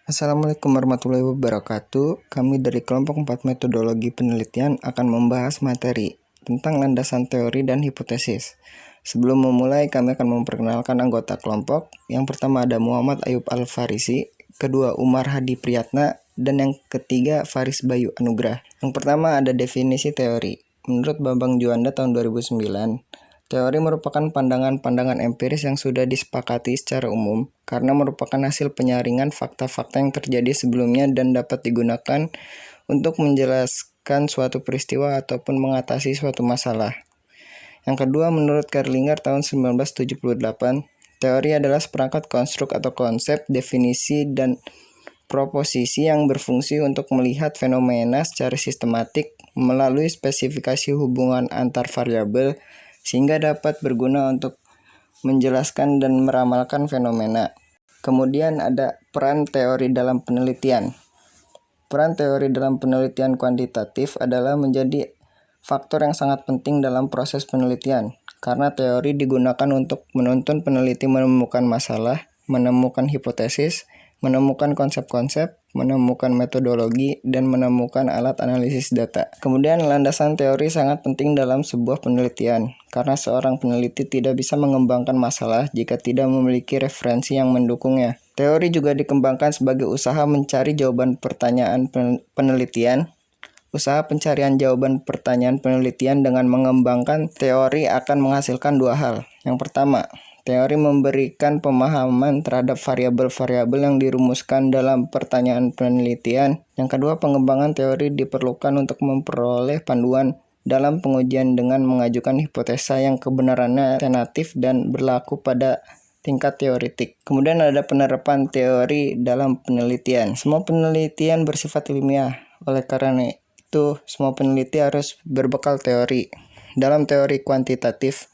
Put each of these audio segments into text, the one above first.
Assalamualaikum warahmatullahi wabarakatuh. Kami dari kelompok 4 metodologi penelitian akan membahas materi tentang landasan teori dan hipotesis. Sebelum memulai, kami akan memperkenalkan anggota kelompok. Yang pertama ada Muhammad Ayub Al-Farisi, kedua Umar Hadi Priyatna, dan yang ketiga Faris Bayu Anugrah. Yang pertama ada definisi teori. Menurut Bambang Juanda tahun 2009, teori merupakan pandangan-pandangan empiris yang sudah disepakati secara umum karena merupakan hasil penyaringan fakta-fakta yang terjadi sebelumnya dan dapat digunakan untuk menjelaskan suatu peristiwa ataupun mengatasi suatu masalah. Yang kedua, menurut Kerlinger tahun 1978, teori adalah seperangkat konstruk atau konsep, definisi, dan proposisi yang berfungsi untuk melihat fenomena secara sistematik melalui spesifikasi hubungan antar variabel sehingga dapat berguna untuk menjelaskan dan meramalkan fenomena. Kemudian ada peran teori dalam penelitian. Peran teori dalam penelitian kuantitatif adalah menjadi faktor yang sangat penting dalam proses penelitian, karena teori digunakan untuk menuntun peneliti menemukan masalah, menemukan hipotesis, menemukan konsep-konsep, menemukan metodologi, dan menemukan alat analisis data. Kemudian landasan teori sangat penting dalam sebuah penelitian, karena seorang peneliti tidak bisa mengembangkan masalah jika tidak memiliki referensi yang mendukungnya. Teori juga dikembangkan sebagai usaha mencari jawaban pertanyaan penelitian. Usaha pencarian jawaban pertanyaan penelitian dengan mengembangkan teori akan menghasilkan dua hal. Yang pertama, teori memberikan pemahaman terhadap variabel-variabel yang dirumuskan dalam pertanyaan penelitian. Yang kedua, pengembangan teori diperlukan untuk memperoleh panduan dalam pengujian dengan mengajukan hipotesa yang kebenarannya alternatif dan berlaku pada tingkat teoritik. Kemudian ada penerapan teori dalam penelitian. Semua penelitian bersifat ilmiah, oleh karena itu semua peneliti harus berbekal teori. Dalam teori kuantitatif,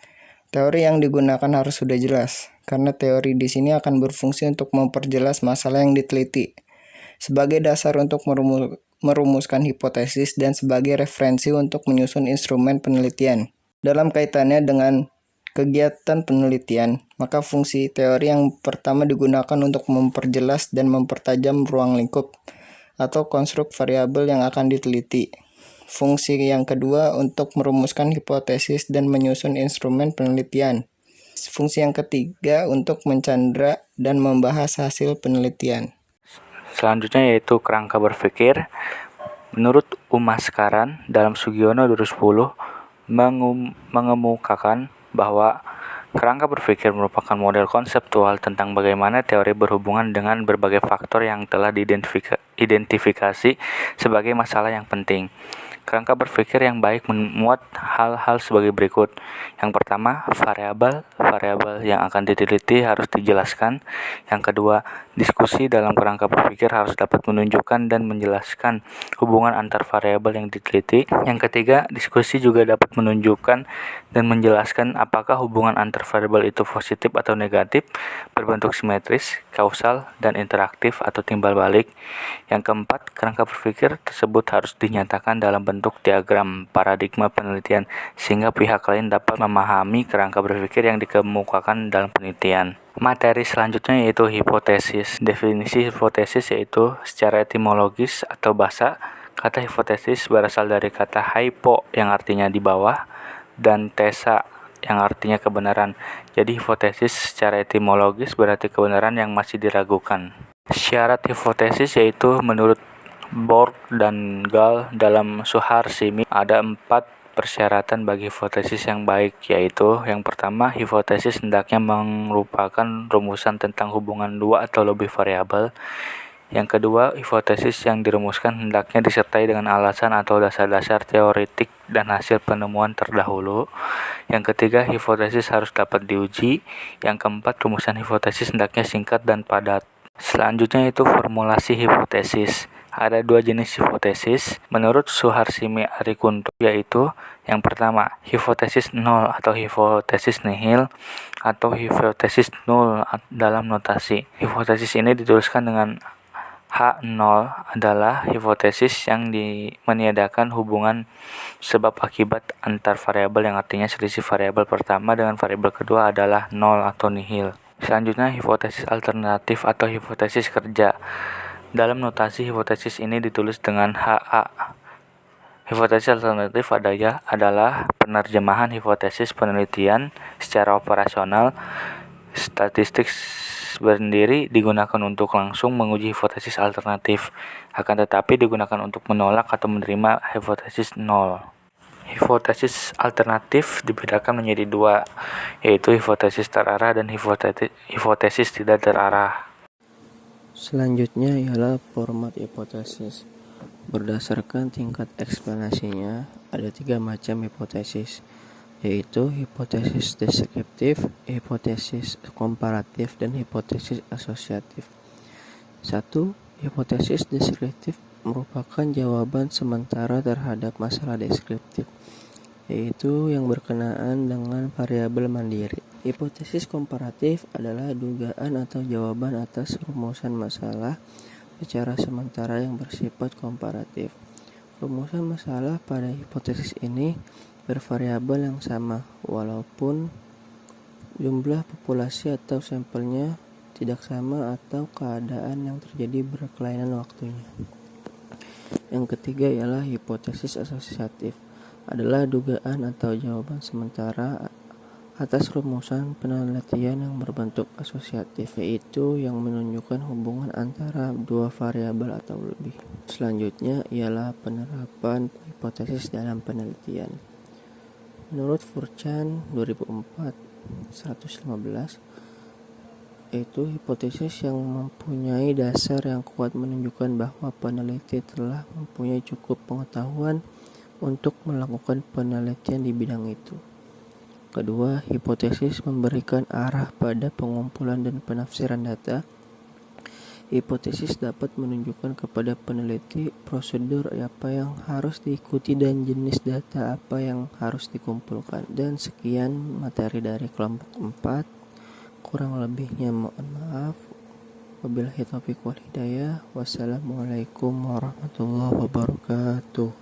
teori yang digunakan harus sudah jelas, karena teori di sini akan berfungsi untuk memperjelas masalah yang diteliti, sebagai dasar untuk merumuskan hipotesis dan sebagai referensi untuk menyusun instrumen penelitian. Dalam kaitannya dengan kegiatan penelitian, maka fungsi teori yang pertama digunakan untuk memperjelas dan mempertajam ruang lingkup atau konstruk variabel yang akan diteliti. Fungsi yang kedua untuk merumuskan hipotesis dan menyusun instrumen penelitian. Fungsi yang ketiga untuk mencandra dan membahas hasil penelitian. Selanjutnya yaitu kerangka berpikir. Menurut Umaskaran dalam Sugiono 2010 mengemukakan bahwa kerangka berpikir merupakan model konseptual tentang bagaimana teori berhubungan dengan berbagai faktor yang telah diidentifikasi sebagai masalah yang penting. Kerangka berpikir yang baik memuat hal-hal sebagai berikut. Yang pertama, variabel yang akan diteliti harus dijelaskan. Yang kedua, diskusi dalam kerangka berpikir harus dapat menunjukkan dan menjelaskan hubungan antar variabel yang diteliti. Yang ketiga, diskusi juga dapat menunjukkan dan menjelaskan apakah hubungan antar variabel itu positif atau negatif, berbentuk simetris, kausal, dan interaktif atau timbal balik. Yang keempat, kerangka berpikir tersebut harus dinyatakan dalam bentuk diagram paradigma penelitian sehingga pihak lain dapat memahami kerangka berpikir yang dikemukakan dalam penelitian. Materi selanjutnya yaitu hipotesis. Definisi hipotesis yaitu secara etimologis atau bahasa, kata hipotesis berasal dari kata hypo yang artinya di bawah dan tesa yang artinya kebenaran. Jadi hipotesis secara etimologis berarti kebenaran yang masih diragukan. Syarat hipotesis yaitu menurut Borg dan Gall dalam Suharsimi ada 4 persyaratan bagi hipotesis yang baik, yaitu yang pertama, hipotesis hendaknya merupakan rumusan tentang hubungan dua atau lebih variabel. Yang kedua, hipotesis yang dirumuskan hendaknya disertai dengan alasan atau dasar-dasar teoretik dan hasil penemuan terdahulu. Yang ketiga, hipotesis harus dapat diuji. Yang keempat, rumusan hipotesis hendaknya singkat dan padat. Selanjutnya itu formulasi hipotesis. Ada 2 jenis hipotesis menurut Suharsimi Arikunto, yaitu yang pertama, hipotesis nol atau hipotesis nihil atau hipotesis nul dalam notasi. Hipotesis ini dituliskan dengan H0 adalah hipotesis yang meniadakan hubungan sebab akibat antar variabel, yang artinya selisih variabel pertama dengan variabel kedua adalah nol atau nihil. Selanjutnya hipotesis alternatif atau hipotesis kerja. Dalam notasi hipotesis ini ditulis dengan HA. Hipotesis alternatif adalah penerjemahan hipotesis penelitian secara operasional. Statistik sendiri digunakan untuk langsung menguji hipotesis alternatif, akan tetapi digunakan untuk menolak atau menerima hipotesis nol. Hipotesis alternatif dibedakan menjadi dua, yaitu hipotesis terarah dan hipotesis tidak terarah. Selanjutnya ialah format hipotesis. Berdasarkan tingkat eksplanasinya, ada 3 macam hipotesis, yaitu hipotesis deskriptif, hipotesis komparatif, dan hipotesis asosiatif. 1. Hipotesis deskriptif merupakan jawaban sementara terhadap masalah deskriptif, yaitu yang berkenaan dengan variabel mandiri. Hipotesis komparatif adalah dugaan atau jawaban atas rumusan masalah secara sementara yang bersifat komparatif. Rumusan masalah pada hipotesis ini bervariabel yang sama, walaupun jumlah populasi atau sampelnya tidak sama atau keadaan yang terjadi berkelainan waktunya. Yang ketiga ialah hipotesis asosiatif, adalah dugaan atau jawaban sementara atas rumusan penelitian yang berbentuk asosiatif, yaitu yang menunjukkan hubungan antara dua variabel atau lebih. Selanjutnya ialah penerapan hipotesis dalam penelitian. Menurut Furchan 2004 115, yaitu hipotesis yang mempunyai dasar yang kuat menunjukkan bahwa peneliti telah mempunyai cukup pengetahuan untuk melakukan penelitian di bidang itu. Kedua, hipotesis memberikan arah pada pengumpulan dan penafsiran data. Hipotesis dapat menunjukkan kepada peneliti prosedur apa yang harus diikuti dan jenis data apa yang harus dikumpulkan. Dan sekian materi dari kelompok 4. Kurang lebihnya mohon maaf. Wabillahi taufiq wal hidayah. Wassalamualaikum warahmatullahi wabarakatuh.